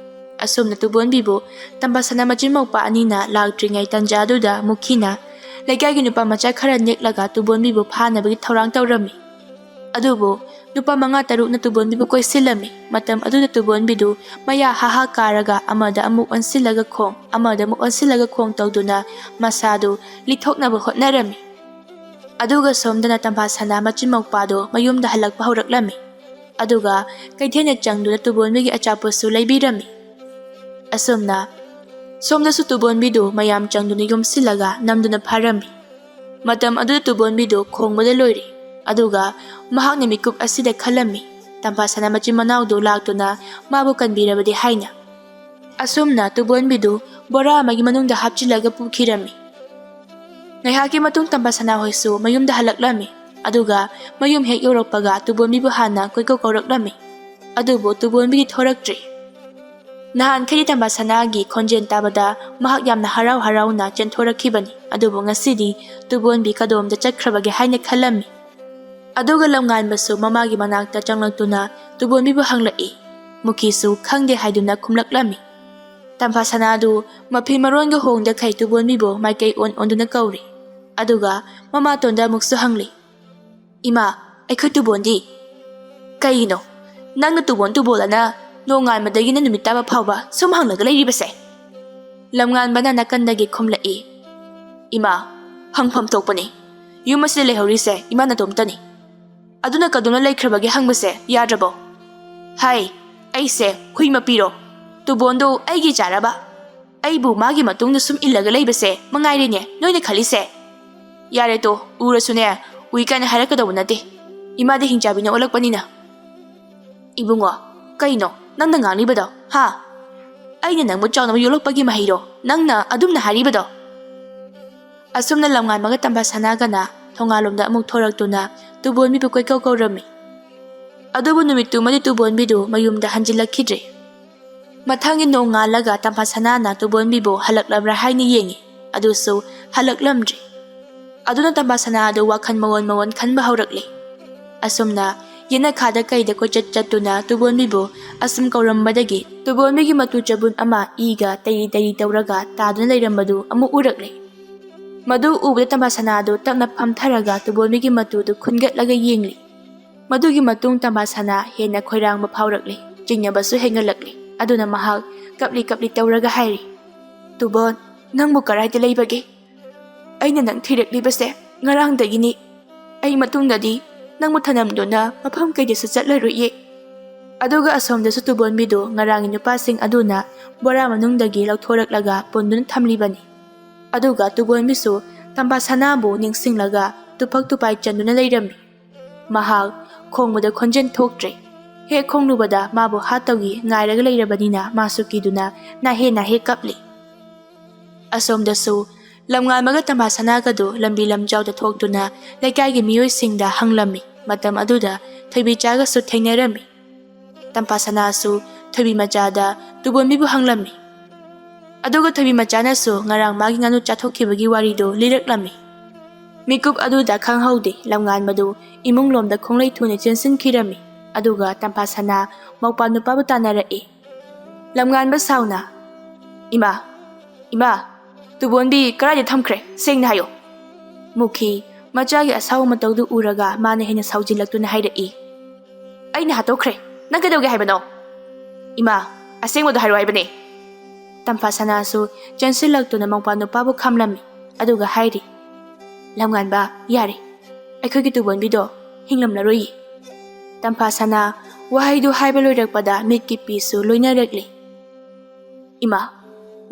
ꯑꯁꯨꯝꯅ ꯇꯨꯕꯣꯟꯕꯤꯕꯨ ꯇꯝꯄꯥꯁꯅꯥ ꯃꯆꯤꯟ ꯃꯧꯄꯥ ꯑꯅꯤꯅ ꯂꯥꯛꯇ꯭ꯔꯤꯉꯩ ꯇꯟꯖꯥꯗꯨꯗ ꯃꯨꯈꯤꯅ ꯂꯩꯀꯥꯏꯒꯤ ꯅꯨꯄꯥ ꯃꯆꯥ ꯈꯔ ꯅꯦꯛꯂꯒ ꯇꯨꯕꯣꯟꯕꯤꯕꯨ ꯐꯥꯅꯕꯒꯤ ꯊꯧꯔꯥꯡ ꯇꯧꯔꯝꯃꯤ꯫ ꯑꯗꯨꯕꯨ ꯅꯨꯄꯥ 5-6ꯅ ꯇꯨꯕꯣꯟꯕꯤꯕꯨ ꯀꯣꯏꯁꯤꯜꯂꯝꯃꯤ꯫ ꯃꯇꯝ ꯑꯗꯨꯗ ꯇꯨꯕꯣꯟꯕꯤꯗꯨ ꯃꯌꯥ ꯍꯥ ꯀꯥꯔꯒ ꯑꯃꯗ ꯑꯃꯨꯛ ꯑꯣꯟꯁꯤꯜꯂꯒ ꯈꯣꯡ, ꯑꯃꯗ ꯑꯃꯨꯛ ꯑꯣꯟꯁꯤꯜꯂꯒ ꯈꯣꯡ ꯇꯧꯗꯨꯅ ꯃꯁꯥꯗꯨ ꯂꯤꯊꯣꯛꯅꯕ ꯍꯣꯠꯅꯔꯝꯃꯤ꯫ ꯑꯗꯨꯒ ꯁꯣꯝꯗꯅ ꯇꯝꯄꯥꯁꯅꯥ ꯃꯆꯤꯟ ꯃꯧꯄꯥꯗꯣ ꯃꯌꯨꯝꯗ ꯍꯜꯂꯛꯄ ꯍꯧꯔꯛꯂꯝꯃꯤ꯫ ꯑꯗꯨꯒ ꯀꯩꯊꯦꯜꯗ ꯆꯪꯗꯨꯅ ꯇꯨꯕꯣꯟꯕꯤꯒꯤ ꯑꯆꯥꯄꯣꯠꯁꯨ ꯂꯩꯕꯤꯔꯝꯃꯤ꯫ ꯑꯁꯨꯝꯅ ꯁꯣꯝꯗꯁꯨ ꯇꯨꯕꯣꯟꯕꯤꯗꯨ ꯃꯌꯥꯝ ꯆꯪꯗꯨꯅ ꯌꯣꯝꯁꯤꯜꯂꯒ ꯅꯝꯗꯨꯅ ꯐꯥꯔꯝꯃꯤ꯫ ꯃꯇꯝ ꯑꯗꯨꯗ ꯇꯨꯕꯣꯟꯕꯤꯗꯨ ꯈꯣꯡꯕꯗ ꯂꯣꯏꯔꯦ꯫ ꯑꯗꯨꯒ ꯃꯍꯥꯛꯅ ꯃꯤꯀꯨꯞ ꯑꯁꯤꯗ ꯈꯜꯂꯝꯃꯤ, ꯇꯝꯄꯥꯁꯅꯥ ꯃꯆꯤꯟ ꯃꯅꯥꯎꯗꯨ ꯂꯥꯛꯇꯨꯅ ꯃꯥꯕꯨ ꯀꯟꯕꯤꯔꯕꯗꯤ ꯍꯥꯏꯅ꯫ ꯑꯁꯨꯝꯅ ꯇꯨꯕꯣꯟꯕꯤꯗꯨ ꯕꯣꯔꯥ ꯑꯃꯒꯤ ꯃꯅꯨꯡꯗ ꯍꯥꯞꯆꯤꯜꯂꯒ ꯄꯨꯈꯤꯔꯝꯃꯤ꯫ ꯉꯥꯏꯍꯥꯛꯀꯤ ꯃꯇꯨꯡ ꯇꯝꯄꯥꯁꯅꯥ ꯍꯣꯏꯁꯨ ꯃꯌꯨꯝꯗ ꯍꯜꯂꯛꯂꯝꯃꯤ꯫ ꯑꯗꯨꯒ ꯃꯌꯨꯝ ꯍꯦꯛ ꯌꯧꯔꯛꯄꯒ ꯇꯨꯕꯣꯟꯕꯤꯕꯨ ꯍꯥꯟꯅ ꯀꯣꯏꯀꯧ ꯀꯧꯔꯛꯂꯝꯃꯤ꯫ ꯑꯗꯨꯕꯨ ꯇꯨꯕꯣꯟꯕꯤꯗꯤ ꯊꯣꯔꯛꯇ꯭ꯔꯤ꯫ ꯅꯍꯥꯟꯈꯩꯗꯤ ꯇꯝꯄꯥꯁꯅꯥꯒꯤ ꯈꯣꯟꯖꯦꯜ ꯇꯥꯕꯗ ꯃꯍꯥꯛ ꯌꯥꯝꯅ ꯍꯔꯥꯎ ꯍꯔꯥꯎꯅ ꯆꯦꯟꯊꯣꯔꯛꯈꯤꯕꯅꯤ꯫ ꯑꯗꯨꯕꯨ ꯉꯁꯤꯗꯤ ꯇꯨꯕꯣꯟꯕꯤ ꯀꯗꯣꯝꯗ ꯆꯠꯈ꯭ꯔꯕꯒꯦ ꯍꯥꯏꯅ ꯈꯜꯂꯝꯃꯤ꯫ ꯑꯗꯨꯒ ꯂꯝꯉꯥꯟꯕꯁꯨ ꯃꯃꯥꯒꯤ ꯃꯅꯥꯛꯇ ꯆꯪꯂꯛꯇꯨꯅ ꯇꯨꯕꯣꯟꯕꯤꯕꯨ ꯍꯪꯂꯛꯏ꯫ ꯃꯨꯈꯤꯁꯨ ꯈꯪꯗꯦ ꯍꯥꯏꯗꯨꯅ ꯈꯨꯝꯂꯛꯂꯝꯃꯤ꯫ ꯇꯝꯄꯥꯁꯅꯥꯗꯨ ꯃꯐꯤ ꯃꯔꯣꯟꯒ ꯍꯣꯡꯗꯈꯩ ꯇꯨꯕꯣꯟꯕꯤꯕꯨ ꯃꯥꯏꯀꯩ ꯑꯣꯟꯗꯨꯅ ꯀꯧꯔꯤ꯫ ꯑꯗꯨꯒ ꯃꯃꯥꯇꯣꯟꯗ ꯑꯃꯨꯛꯁꯨ ꯍꯪꯂꯤ, "ꯏꯃꯥ, ꯑꯩꯈꯣꯏ ꯇꯨꯕꯣꯟꯗꯤ?" "ꯀꯩꯒꯤꯅꯣ ꯅꯪꯅ ꯇꯨꯕꯣꯜꯑꯅ ꯅꯣꯡꯉꯥꯟꯕꯗꯒꯤꯅ ꯅꯨꯃꯤꯠ ꯇꯥꯕ ꯐꯥꯎꯕ ꯁꯨꯝ ꯍꯪꯂꯒ ꯂꯩꯔꯤꯕꯁꯦ?" ꯂꯝꯉꯥꯟꯕꯅ ꯅꯥꯀꯟꯗꯒꯤ ꯈꯨꯝꯂꯛꯏ, "ꯏꯃꯥ, ꯍꯪꯐꯝ ꯊꯣꯛꯄꯅꯤ. ꯌꯨꯝ ꯑꯁꯤꯗ ꯂꯩꯍꯧꯔꯤꯁꯦ ꯏꯃꯥ ꯅꯇꯣꯝꯇꯅꯤ. ꯑꯗꯨꯅ ꯀꯗꯣꯝꯅ ꯂꯩꯈ꯭ꯔꯕꯒꯦ ꯍꯪꯕꯁꯦ ꯌꯥꯗ꯭ꯔꯕꯣ? ꯍꯥꯏ, ꯑꯩꯁꯦ ꯍꯨꯏ ꯃꯄꯤꯔꯣ? ꯇꯨꯕꯣꯟꯗꯣ ꯑꯩꯒꯤ ꯆꯥꯔꯕ? ꯑꯩꯕꯨ ꯃꯥꯒꯤ ꯃꯇꯨꯡꯗ ꯁꯨꯝ ꯏꯜꯂꯒ ꯂꯩꯕꯁꯦ ꯃꯉꯥꯏꯔꯦꯅꯦ ꯅꯣꯏꯅ ꯈꯜꯂꯤꯁꯦ? ꯌꯥꯔꯦ ꯇꯣ, ꯎꯔꯁꯨꯅꯦ ꯎꯏ ꯀꯥꯏꯅ ꯍꯥꯏꯔꯛꯀꯗꯧꯕ ꯅꯠꯇꯦ. ꯏꯃꯥꯗꯤ ꯍꯤꯡꯆꯥꯕꯤꯅ ꯑꯣꯜꯂꯛꯄꯅꯤꯅ." "ꯏꯕꯨꯡꯉꯣ, ꯀꯩꯅꯣ ꯅꯪꯅ ꯉꯥꯡꯂꯤꯕꯗꯣ, ꯍꯥ? ꯑꯩꯅ ꯅꯪꯕꯨ ꯆꯥꯎꯅꯕ ꯌꯣꯛꯂꯛꯄꯒꯤ ꯃꯍꯩꯔꯣ ꯅꯪꯅ ꯑꯗꯨꯝꯅ ꯍꯥꯏꯔꯤꯕꯗꯣ?" ꯑꯁꯨꯝꯅ ꯂꯝꯉꯥꯟꯕꯒ ꯇꯝꯄꯥꯁꯅꯥꯒꯅ ꯊꯣꯡꯒꯥꯜꯂꯣꯝꯗ ꯑꯃꯨꯛ ꯊꯣꯔꯛꯇꯨꯅ ꯇꯨꯕꯣꯟꯕꯤꯕꯨ ꯀꯣꯏꯀꯧ ꯀꯧꯔꯝꯃꯤ꯫ ꯑꯗꯨꯕꯨ ꯅꯨꯃꯤꯠꯇꯨꯃꯗꯤ ꯇꯨꯕꯣꯟꯕꯤꯗꯨ ꯃꯌꯨꯝꯗ ꯍꯟꯖꯤꯜꯂꯛꯈꯤꯗ꯭ꯔꯦ꯫ ꯃꯊꯪꯒꯤ ꯅꯣꯡꯉꯥꯜꯂꯒ ꯇꯝꯄꯥꯁꯅꯥꯅ ꯇꯨꯕꯣꯟꯕꯤꯕꯨ ꯍꯜꯂꯛꯂꯕ꯭ꯔꯥ ꯍꯥꯏꯅ ꯌꯦꯡꯉꯤ꯫ ꯑꯗꯨꯁꯨ ꯍꯜꯂꯛꯂꯝꯗ꯭ꯔꯤ꯫ ꯑꯗꯨꯅ ꯇꯝꯄꯥꯁꯅꯥ ꯑꯗꯨ ꯋꯥꯈꯜ ꯃꯋꯣꯟ ꯈꯟꯕ ꯍꯧꯔꯛꯂꯦ꯫ ꯑꯁꯨꯝꯅ ꯌꯦꯅꯈꯥꯗ ꯀꯩꯗ ꯀꯣꯏꯆꯠ ꯆꯠꯇꯨꯅ ꯇꯨꯕꯣꯟꯕꯤꯕꯨ ꯑꯁꯨꯝ ꯀꯧꯔꯝꯕꯗꯒꯤ ꯇꯨꯕꯣꯟꯕꯤꯒꯤ ꯃꯇꯨ ꯆꯕꯨꯟ ꯑꯃ ꯏꯒ ꯇꯩꯔꯤ ꯇꯧꯔꯒ ꯇꯥꯗꯨꯅ ꯂꯩꯔꯝꯕꯗꯨ ꯑꯃꯨꯛ ꯎꯔꯛꯂꯦ꯫ ꯃꯗꯨ ꯎꯕꯗ ꯇꯝꯄꯥꯁꯅꯥꯗꯨ ꯇꯞꯅ ꯐꯝꯊꯔꯒ ꯇꯨꯕꯣꯟꯕꯤꯒꯤ ꯃꯇꯨꯗꯨ ꯈꯨꯟꯒꯠꯂꯒ ꯌꯦꯡꯂꯤ꯫ ꯃꯗꯨꯒꯤ ꯃꯇꯨꯡ ꯇꯝꯄꯥꯁꯅꯥ ꯍꯦꯟꯅ ꯈꯣꯏꯔꯥꯡꯕ ꯐꯥꯎꯔꯛꯂꯦ꯫ ꯆꯤꯡꯅꯕꯁꯨ ꯍꯦꯟꯒꯠꯂꯛꯂꯤ ꯑꯗꯨꯅ ꯃꯍꯥꯛ ꯀꯞꯂꯤ ꯀꯞꯂꯤ ꯇꯧꯔꯒ ꯍꯥꯏꯔꯤ ꯇꯨꯕꯣꯟ ꯅꯪꯕꯨ ꯀꯔꯥꯏꯗ ꯂꯩꯕꯒꯦ ꯑꯩꯅ ꯅꯪ ꯊꯤꯔꯛꯂꯤꯕꯁꯦ ꯉꯔꯥꯡꯗꯒꯤꯅꯤ ꯑꯩ ꯃꯇꯨꯡꯗꯗꯤ ꯅꯪꯕꯨ ꯊꯅꯝꯗꯨꯅ ꯃꯐꯝ ꯀꯩꯗꯁꯨ ꯆꯠꯂꯔꯣꯏꯌꯦ ꯑꯗꯨꯒ ꯑꯁꯣꯝꯗꯁꯨ ꯇꯨꯕꯣꯟꯕꯤꯗꯨ ꯉꯔꯥꯡꯒꯤ ꯅꯨꯄꯥꯁꯤꯡ ꯑꯗꯨꯅ ꯕꯣꯔꯥ ꯃꯅꯨꯡꯗꯒꯤ ꯂꯧꯊꯣꯔꯛꯂꯒ ꯄꯨꯟꯗꯨꯅ ꯊꯝꯂꯤꯕꯅꯤ ꯑꯗꯨꯒ ꯇꯨꯕꯣꯟꯕꯤꯁꯨ ꯇꯝꯕꯥ ꯁꯅꯥꯕꯨ ꯅꯤꯡꯁꯤꯡꯂꯒ ꯇꯨꯐꯛ ꯇꯨꯄꯥꯏ ꯆꯟꯗꯨꯅ ꯂꯩꯔꯝꯃꯤ ꯃꯍꯥꯛ ꯈꯣꯡꯕꯗ ꯈꯣꯟꯖꯦꯜ ꯊꯣꯛꯇ꯭ꯔꯦ ꯍꯦꯛ ꯈꯣꯡꯂꯨꯕꯗ ꯃꯥꯕꯨ ꯍꯥꯠꯇꯧꯒꯤ ꯉꯥꯏꯔꯒ ꯂꯩꯔꯕꯅꯤꯅ ꯃꯥꯁꯨ ꯀꯤꯗꯨꯅ ꯅꯥꯍꯦ ꯀꯞꯂꯤ ꯑꯁꯣꯝꯗꯁꯨ ꯂꯝꯉꯥꯟꯕꯒ ꯇꯝꯕꯥ ꯁꯅꯥꯒꯗꯨ ꯂꯝꯕꯤ ꯂꯝꯖꯥꯎꯗ ꯊꯣꯛꯇꯨꯅ ꯂꯩꯀꯥꯏꯒꯤ ꯃꯤꯑꯣꯏꯁꯤꯡꯗ ꯍꯪꯂꯝꯃꯤ ꯃꯇꯝ ꯑꯗꯨꯗ ꯊꯣꯏꯕꯤꯆꯥꯒꯁꯨ ꯊꯦꯡꯅꯔꯝꯃꯤ ꯇꯝꯄꯥ ꯁꯅꯥꯁꯨ ꯊꯣꯏꯕꯤ ꯃꯆꯥꯗ ꯇꯨꯕꯣꯟꯕꯤꯕꯨ ꯍꯪꯂꯝꯃꯤ ꯑꯗꯨꯒ ꯊꯣꯏꯕꯤ ꯃꯆꯥꯅꯁꯨ ꯉꯔꯥꯡ ꯃꯥꯒꯤ ꯉꯥꯅꯨ ꯆꯥꯊꯣꯛꯈꯤꯕꯒꯤ ꯋꯥꯔꯤꯗꯨ ꯂꯤꯔꯛꯂꯝꯃꯤ ꯃꯤꯀꯨꯞ ꯑꯗꯨꯗ ꯈꯪꯍꯧꯗꯦ ꯂꯝꯉꯥꯟꯕꯗꯨ ꯏꯃꯨꯡꯂꯣꯝꯗ ꯈꯣꯡꯂꯩ ꯊꯨꯅ ꯆꯦꯟꯁꯤꯟꯈꯤꯔꯝꯃꯤ ꯑꯗꯨꯒ ꯇꯝꯄꯥ ꯁꯅꯥ ꯃꯧꯄꯥ ꯅꯨꯄꯥꯕꯨ ꯇꯥꯟꯅꯔꯛꯏ ꯂꯝꯉꯥꯟꯕ ꯁꯥꯎꯅ ꯏꯃꯥ ꯇꯨꯕꯣꯟꯕꯤ ꯀꯔꯥꯏꯗ ꯊꯝꯈ꯭ꯔꯦ ꯁꯦꯡꯅ ꯍꯥꯏꯌꯣ ꯃꯨꯈꯤ ꯃꯆꯥꯒꯤ ꯑꯁꯥꯎꯕ ꯃꯇꯧꯗꯨ ꯎꯔꯒ ꯃꯥꯅ ꯍꯦꯟꯅ ꯁꯥꯎꯖꯤꯜꯂꯛꯇꯨꯅ ꯍꯥꯏꯔꯛꯏ ꯑꯩꯅ ꯍꯥꯠꯇꯣꯛꯈ꯭ꯔꯦ ꯅꯪ ꯀꯩꯗꯧꯒꯦ ꯍꯥꯏꯕꯅꯣ ꯏꯃꯥ ꯑꯁꯦꯡꯕꯗꯣ ꯍꯥꯏꯔꯣ ꯍꯥꯏꯕꯅꯦ ꯇꯝꯄꯥ ꯁꯅꯥꯁꯨ ꯆꯦꯟꯁꯤꯜꯂꯛꯇꯨꯅ ꯃꯧꯄꯥ ꯅꯨꯄꯥꯕꯨ ꯈꯝꯂꯝꯃꯤ ꯑꯗꯨꯒ ꯍꯥꯏꯔꯤ ꯂꯝꯉꯥꯟꯕ ꯌꯥꯔꯦ ꯑꯩꯈꯣꯏꯒꯤ ꯇꯨꯕꯣꯟꯕꯤꯗꯣ ꯍꯤꯡꯂꯝꯂꯔꯣꯏꯌꯦ ꯇꯝꯄꯥ ꯁꯅꯥ ꯋꯥꯍꯩꯗꯨ ꯍꯥꯏꯕ ꯂꯣꯏꯔꯛꯄꯗ ꯃꯤꯠꯀꯤ ꯄꯤꯁꯨ ꯂꯣꯏꯅꯔꯛꯂꯤ ꯏꯃꯥ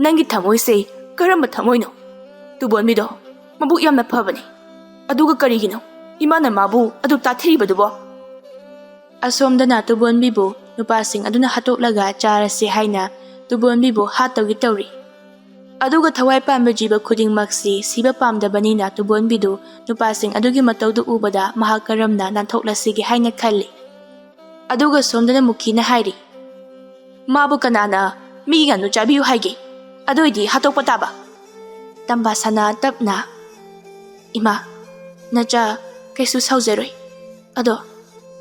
ꯅꯪꯒꯤ ꯊꯃꯣꯏꯁꯦ ꯀꯔꯝꯕ ꯊꯃꯣꯏꯅꯣ ꯇꯨꯕꯣꯟꯕꯤꯗꯣ ꯃꯕꯨꯛ ꯌꯥꯝꯅ ꯐꯕꯅꯤ ꯑꯗꯨꯒ ꯀꯔꯤꯒꯤꯅꯣ ꯏꯃꯥꯅ ꯃꯥꯕꯨ ꯑꯗꯨ ꯇꯥꯊꯤꯔꯤꯕꯗꯨꯕꯣ ꯑꯁꯣꯝꯗꯅ ꯇꯨꯕꯣꯟꯕꯤꯕꯨ ꯅꯨꯄꯥꯁꯤꯡ ꯑꯗꯨꯅ ꯍꯥꯠꯇꯣꯛꯂꯒ ꯆꯥꯔꯁꯤ ꯍꯥꯏꯅ ꯇꯨꯕꯣꯟꯕꯤꯕꯨ ꯍꯥꯠꯇꯧꯒꯤ ꯇꯧꯔꯤ ꯑꯗꯨꯒ ꯊꯋꯥꯏ ꯄꯥꯟꯕ ꯖꯤꯕ ꯈꯨꯗꯤꯡꯃꯛꯁꯤ ꯁꯤꯕ ꯄꯥꯝꯗꯕꯅꯤꯅ ꯇꯨꯕꯣꯟꯕꯤꯗꯨ ꯅꯨꯄꯥꯁꯤꯡ ꯑꯗꯨꯒꯤ ꯃꯇꯧꯗꯨ ꯎꯕꯗ ꯃꯍꯥꯛ ꯀꯔꯝꯅ ꯅꯥꯟꯊꯣꯛꯂꯁꯤꯒꯦ ꯍꯥꯏꯅ ꯈꯜꯂꯤ ꯑꯗꯨꯒ ꯁꯣꯝꯗꯅ ꯃꯨꯈꯤꯅ ꯍꯥꯏꯔꯤ ꯃꯥꯕꯨ ꯀꯅꯥꯅ ꯃꯤꯒꯤ ꯉꯥꯅꯨ ꯆꯥꯕꯤꯌꯨ ꯍꯥꯏꯒꯦ ꯑꯗꯨꯏꯗꯤ ꯍꯥꯠꯇꯣꯛꯄ ꯇꯥꯕ ꯇꯝꯕꯥ ꯁꯅꯥ ꯇꯞꯅ ꯏꯃꯥ ꯅꯆꯥ ꯀꯩꯁꯨ ꯁꯥꯎꯖꯔꯣꯏ ꯑꯗꯣ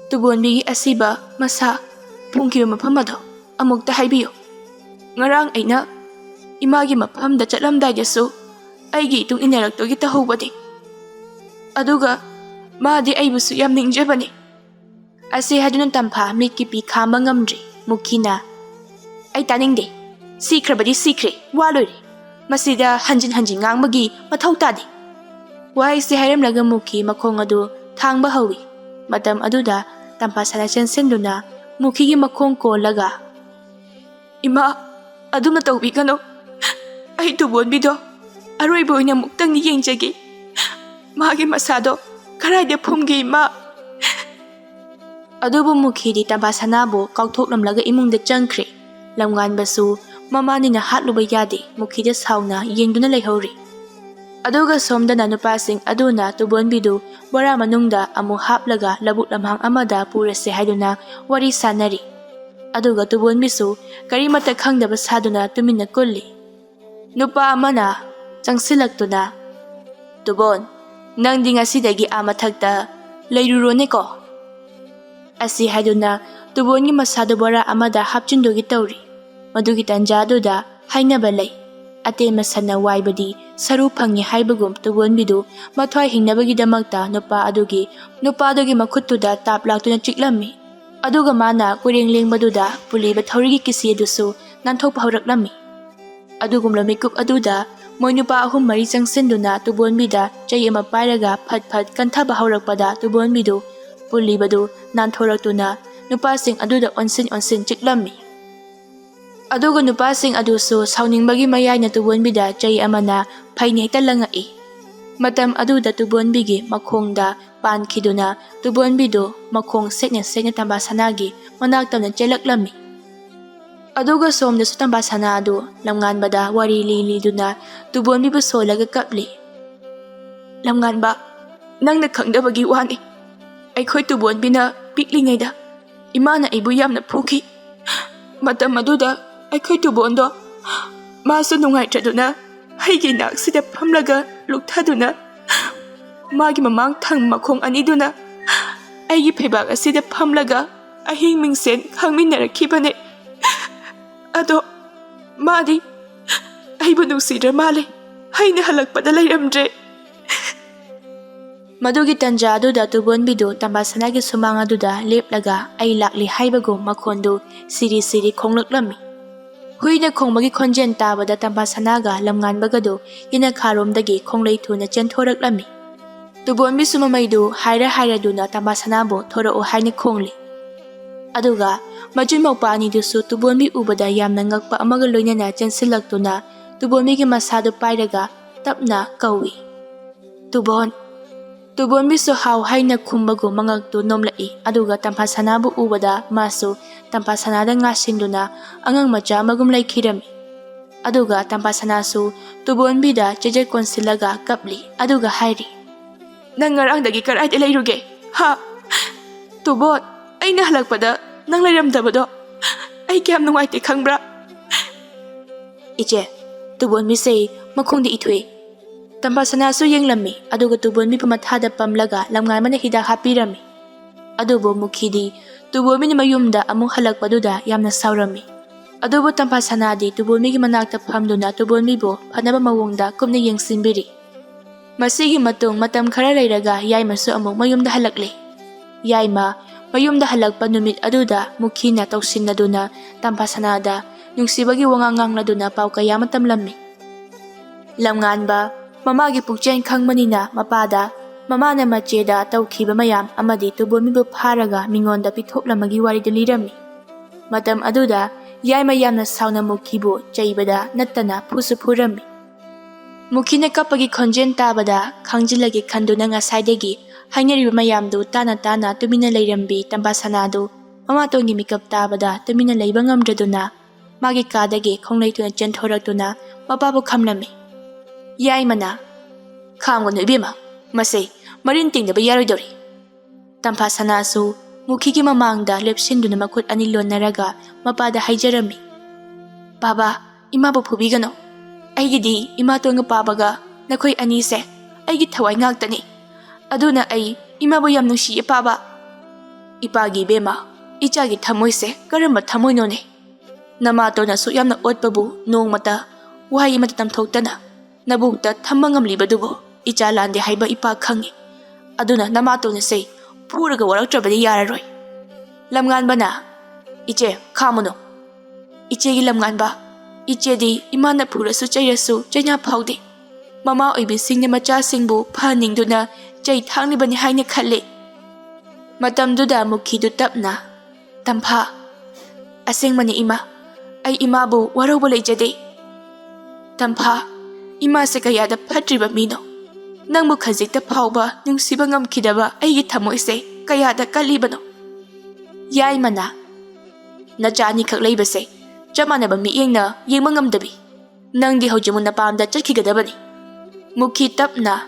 ꯇꯨꯕꯣꯟꯕꯤꯒꯤ ꯑꯁꯤꯕ ꯃꯁꯥ ꯐꯨꯝꯈꯤꯕ ꯃꯐꯝ ꯑꯗꯣ ꯑꯃꯨꯛꯇ ꯍꯥꯏꯕꯤꯌꯨ ꯉꯔꯥꯡ ꯑꯩꯅ ꯏꯃꯥꯒꯤ ꯃꯐꯝꯗ ꯆꯠꯂꯝꯗꯥꯏꯗꯁꯨ ꯑꯩꯒꯤ ꯏꯇꯨꯡ ꯏꯟꯅꯔꯛꯇꯨꯒꯤ ꯇꯧꯍꯧꯕꯅꯤ ꯑꯗꯨꯒ ꯃꯥꯗꯤ ꯑꯩꯕꯨꯁꯨ ꯌꯥꯝ ꯅꯤꯡꯖꯕꯅꯤ ꯑꯁꯤ ꯍꯥꯏꯗꯨꯅ ꯇꯝꯐꯥ ꯃꯤꯠꯀꯤ ꯄꯤ ꯈꯥꯝꯕ ꯉꯝꯗ꯭ꯔꯤ ꯃꯨꯈꯤꯅ ꯑꯩ ꯇꯥꯅꯤꯡꯗꯦ ꯁꯤꯈ꯭ꯔꯕꯗꯤ ꯁꯤꯈ꯭ꯔꯦ ꯋꯥ ꯂꯣꯏꯔꯦ ꯃꯁꯤꯗ ꯍꯟꯖꯤꯟ ꯍꯟꯖꯤꯟ ꯉꯥꯡꯕꯒꯤ ꯃꯊꯧ ꯇꯥꯗꯦ ꯋꯥꯍꯩꯁꯤ ꯍꯥꯏꯔꯝꯂꯒ ꯃꯨꯈꯤ ꯃꯈꯣꯡ ꯑꯗꯨ ꯊꯥꯡꯕ ꯍꯧꯏ ꯃꯇꯝ ꯑꯗꯨꯗ ꯇꯝꯄꯥ ꯁꯅꯥ ꯆꯦꯟꯁꯤꯟꯗꯨꯅ ꯃꯨꯈꯤꯒꯤ ꯃꯈꯣꯡ ꯀꯣꯜꯂꯒ ꯏꯃꯥ ꯑꯗꯨꯝꯅ ꯇꯧꯕꯤꯒꯅꯨ ꯑꯩ ꯇꯨꯕꯣꯟꯕꯤꯗꯣ ꯑꯔꯣꯏꯕ ꯑꯣꯏꯅ ꯑꯃꯨꯛꯇꯪ ꯌꯦꯡꯖꯒꯦ ꯃꯥꯒꯤ ꯃꯁꯥꯗꯣ ꯀꯔꯥꯏꯗ ꯐꯨꯝꯒꯦ ꯏꯃꯥ ꯑꯗꯨꯕꯨ ꯃꯨꯈꯤꯗꯤ ꯇꯝꯄꯥ ꯁꯅꯥꯕꯨ ꯀꯥꯎꯊꯣꯛꯂꯝꯂꯒ ꯏꯃꯨꯡꯗ ꯆꯪꯈ꯭ꯔꯦ ꯂꯝꯉꯥꯟꯕꯁꯨ ꯃꯃꯥꯅꯤꯅ ꯍꯥꯠꯂꯨꯕ ꯌꯥꯗꯦ ꯃꯨꯈꯤꯗ ꯁꯥꯎꯅ ꯌꯦꯡꯗꯨꯅ ꯂꯩꯍꯧꯔꯤ ꯑꯗꯨꯒ ꯁꯣꯝꯗꯅ ꯅꯨꯄꯥꯁꯤꯡ ꯑꯗꯨꯅ ꯇꯨꯕꯣꯟꯕꯤꯗꯨ ꯕꯣꯔꯥ ꯃꯅꯨꯡꯗ ꯑꯃꯨꯛ ꯍꯥꯞꯂꯒ ꯂꯧꯕꯨꯛ ꯂꯝꯍꯥꯡ ꯑꯃꯗ ꯄꯨꯔꯁꯦ ꯍꯥꯏꯗꯨꯅ ꯋꯥꯔꯤ ꯁꯥꯟꯅꯔꯤ ꯑꯗꯨꯒ ꯇꯨꯕꯣꯟꯕꯤꯁꯨ ꯀꯔꯤꯃꯠꯇ ꯈꯪꯗꯕ ꯁꯥꯗꯨꯅ ꯇꯨꯃꯤꯟꯅ ꯀꯨꯜꯂꯤ ꯅꯨꯄꯥ ꯑꯃꯅ ꯆꯪꯁꯤꯜꯂꯛꯇꯨꯅ ꯇꯨꯕꯣꯟ ꯅꯪꯗꯤ ꯉꯁꯤꯗꯒꯤ ꯃꯊꯛꯇ ꯂꯩꯔꯨꯔꯣꯅꯦꯀꯣ ꯑꯁꯤ ꯍꯥꯏꯗꯨꯅ ꯇꯨꯕꯣꯟꯒꯤ ꯃꯁꯥꯗꯨ ꯕꯣꯔꯥ ꯑꯃꯗ ꯍꯥꯞꯆꯤꯟꯗꯨꯒꯤ ꯇꯧꯔꯤ ꯃꯗꯨꯒꯤ ꯇꯟꯖꯥꯗꯨꯗ ꯍꯥꯏꯅꯕ ꯂꯩ ꯑꯇꯦꯟꯕ ꯁꯟꯅ ꯋꯥꯏꯕꯗꯤ ꯁꯔꯨ ꯐꯪꯉꯤ ꯍꯥꯏꯕꯒꯨꯝ ꯇꯨꯕꯣꯟꯕꯤꯗꯨ ꯃꯊ꯭ꯋꯥꯏ ꯍꯤꯡꯅꯕꯒꯤꯗꯃꯛꯇ ꯅꯨꯄꯥꯗꯨꯒꯤ ꯃꯈꯨꯠꯇꯨꯗ ꯇꯥꯞ ꯂꯥꯛꯇꯨꯅ ꯆꯤꯛꯂꯝꯃꯤ ꯑꯗꯨꯒ ꯃꯥꯅ ꯀꯨꯏꯔꯦꯡ ꯂꯦꯡꯕꯗꯨꯗ ꯄꯨꯜꯂꯤꯕ ꯊꯧꯔꯤꯒꯤ ꯀꯤꯁꯤ ꯑꯗꯨꯁꯨ ꯅꯥꯟꯊꯣꯛꯄ ꯍꯧꯔꯛꯂꯝꯃꯤ ꯑꯗꯨꯒꯨꯝꯂꯕ ꯃꯤꯀꯨꯞ ꯑꯗꯨꯗ ꯃꯣꯏ ꯅꯨꯄꯥ 3-4 ꯆꯪꯁꯤꯟꯗꯨꯅ ꯇꯨꯕꯣꯟꯕꯤꯗ ꯆꯩ ꯑꯃ ꯄꯥꯏꯔꯒ ꯐꯠ ꯐꯠ ꯀꯟꯊꯕ ꯍꯧꯔꯛꯄꯗ ꯇꯨꯕꯣꯟꯕꯤꯗꯨ ꯄꯨꯜꯂꯤꯕꯗꯨ ꯅꯥꯟꯊꯣꯔꯛꯇꯨꯅ ꯅꯨꯄꯥꯁꯤꯡ ꯑꯗꯨꯗ ꯑꯣꯟꯁꯤꯟ ꯆꯤꯛꯂꯝꯃꯤ ꯑꯗꯨꯒ ꯅꯨꯄꯥꯁꯤꯡ ꯑꯗꯨꯁꯨ ꯁꯥꯎꯅꯤꯡꯕꯒꯤ ꯃꯌꯥꯏꯅ ꯇꯨꯕꯣꯟꯕꯤꯗ ꯆꯩ ꯑꯃꯅ ꯐꯩꯅ ꯍꯦꯛꯇ ꯂꯪꯉꯛꯏ ꯃꯇꯝ ꯑꯗꯨꯗ ꯇꯨꯕꯣꯟꯕꯤꯒꯤ ꯃꯈꯣꯡꯗ ꯄꯥꯟꯈꯤꯗꯨꯅ ꯇꯨꯕꯣꯟꯕꯤꯗꯨ ꯃꯈꯣꯡ ꯁꯦꯛꯅ ꯇꯝꯕꯥ ꯁꯅꯥꯒꯤ ꯃꯅꯥꯛꯇ ꯆꯦꯜꯂꯛꯂꯝꯃꯤ ꯑꯗꯨꯒ ꯁꯣꯝꯗꯁꯨ ꯇꯝꯕꯥ ꯁꯅꯥ ꯑꯗꯨ ꯂꯝꯉꯥꯟꯕꯗ ꯋꯥꯔꯤ ꯂꯤꯗꯨꯅ ꯇꯨꯕꯣꯟꯕꯤꯕꯨ ꯁꯣꯜꯂꯒ ꯀꯞꯂꯤ ꯂꯝꯉꯥꯟꯕ ꯅꯪꯅ ꯈꯪꯗꯕꯒꯤ ꯋꯥꯅꯤ ꯑꯩꯈꯣꯏ ꯇꯨꯕꯣꯟꯕꯤꯅ ꯄꯤꯛꯂꯤꯉꯩꯗ ꯏꯃꯥꯅ ꯑꯩꯕꯨ ꯌꯥꯝꯅ ꯐꯨꯈꯤ ꯃꯇꯝ ꯑꯗꯨꯗ ꯑꯩꯈꯣꯏ ꯇꯨꯕꯣꯟꯗꯣ ꯃꯥꯁꯨ ꯅꯨꯡꯉꯥꯏꯇ꯭ꯔꯗꯨꯅ ꯑꯩꯒꯤ ꯅꯥꯛꯁꯤꯗ ꯐꯝꯂꯒ ꯂꯨꯛꯊꯗꯨꯅ ꯃꯥꯒꯤ ꯃꯃꯥꯡ ꯊꯪ ꯃꯈꯣꯡ ꯑꯅꯤꯗꯨꯅ ꯑꯩꯒꯤ ꯐꯩꯕꯥꯛ ꯑꯁꯤꯗ ꯐꯝꯂꯒ ꯑꯍꯤꯡ ꯃꯤꯡꯁꯦꯟ ꯈꯪꯃꯤꯟꯅꯔꯛꯈꯤꯕꯅꯦ ꯑꯗꯣ ꯃꯥꯗꯤ ꯑꯩꯕꯨ ꯅꯨꯡꯁꯤꯗ꯭ꯔ ꯃꯥꯜꯂꯦ ꯑꯩꯅ ꯍꯜꯂꯛꯄꯗ ꯂꯩꯔꯝꯗ꯭ꯔꯦ Madugi tanja aduda tubonbidu tambasanagi sumang aduda leplaga ay lakli haibagum makhondu siri khonglaklammi. Huina khongbagi khonjen tabada tambasanaga lamnganbagadu ina kharomdagi khonglei thuna chenthoraklammi. Tubonbi sumamaidu haira duna tambasanabu thorao haina khongli. Aduga majun maupa anidusu tubonbi ubada yamna ngakpa amaga loinana chensilaktuna tubonbigi masadu pairaga tapna kawi. Tubonbi so haw haina khumbagu mangaktu nomlai aduga tampasanabu ubada masu tampasanada ngasinduna angang macha magum laikhirami. Aduga tampasanasu tubonbida jeje konsilaga kapli aduga hairi. Nang ngarangdagi karaida lairuge? Ha? Tubon, ay nahalagpada nang lairamdabado. Ay kiyam nungaiti khangbra. Iche, tubonbi say makhongdi ithui. Tampasanasu yenglammi aduga tubonbi pamathada pamlaga lamngamana hidak hapirami. Adubo mukhidi tubonbi ni mayumda amung halakpaduda yamna saurami. Adubo tampasanadi tubonbi manakta phamduna tubonbibo phanaba mawongda kumna yengsinbiri. Masigi matung matam khara leiraga yaimasu amung mayumda halakle. Yaima mayumda halakpa numit aduda mukhina tawsinnaduna tampasanada nungsibagi wangangangladuna pau kayama tamlammi. Lamnganba mamagi pukchen khangmanina mapada mamana macheda tawkhiba mayam amadi tubonbibu pharaga mingonda pithoklamagi warida lirami. Matam aduda yaima yamna sauna mukhibu chaibada nattana phusu phurami. Mukhina kapagi khonjen tabada khangjilagi khanduna ngasaidagi hainariba mayamdu tana tumina leirambi tambasanadu mamatongi mikap tabada tumina leiba ngamdraduna magi kadagi khongleituna chenthoraktuna mapabu khamlami. Yaimana khamgonu ibima masay marin tingdaba yaroidori. Tampasanasu mukhigi mamangda lepsinduna makhut ani lonnaraga mapada haijarami. Baba, imabu phubigano. Aigidi imatonga pabaga nakhoi anise aigi thawai ngaktani. Aduna ai imabu yam nungsiye paba. Ipagi bema ichagi thamoise karamba thamoinone. Namatona su yamna otpabu nongmata wahai imata tamthoktana nabukta thammangamlibadubo icha lande haiba ipa khangi. Aduna namatona sei phuraga waraktrabadi yararoi. Lamnganbana iche khamono. Ichegi lamnganba iche di imana phurasu chairasu chaina phaude. Mama oibi singna macha singbu phaningduna chai thanglibani haina khalle. Matamduda mukhidu tapna tampha asengmani ima ai imabu waraubo leijade. Tampha ima se kayada phatriba mino nangbu khajikta phauba nungsiba ngamkhidaba aigi thamoise kayada kalibano. Yaimana nachani khak leibase chamanaba miengna yengma ngamdabi nangdi hojimuna pamda chakhigadabani. Mukhi tapna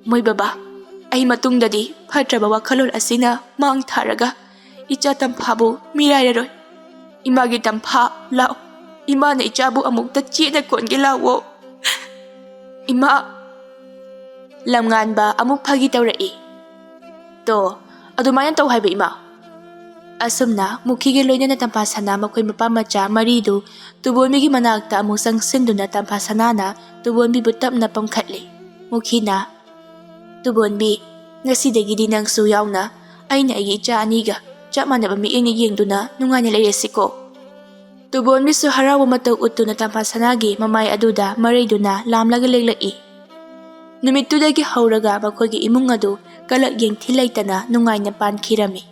moi baba ai matungdadi phatraba wakhalol asina mang tharaga icha tamphabu mirairaroi. Imagi tampha lao imana ichabu amukta chena konge lawo. Ima lamnganba amuk phagi tawrai. To adumayan taw haiba ima. Asumna mukhigi loinana tampasana makhoi mapa macha maridu tubonbigi manakta amuk sangsinduna tampasanana tubonbibu tapna pamkhatle. Mukhina tubonbi ngasidagidi nangsu yauna aina aigi icha aniga chap manaba miengna yengduna nungaina leirasiko. Tubonbisu harawa matau utuna tampasanagi mamai aduda maraiduna lamlaga leglai. Numitudagi hauraga makhoigi imung adu kalak yengthi laitana nungaina pankhirami.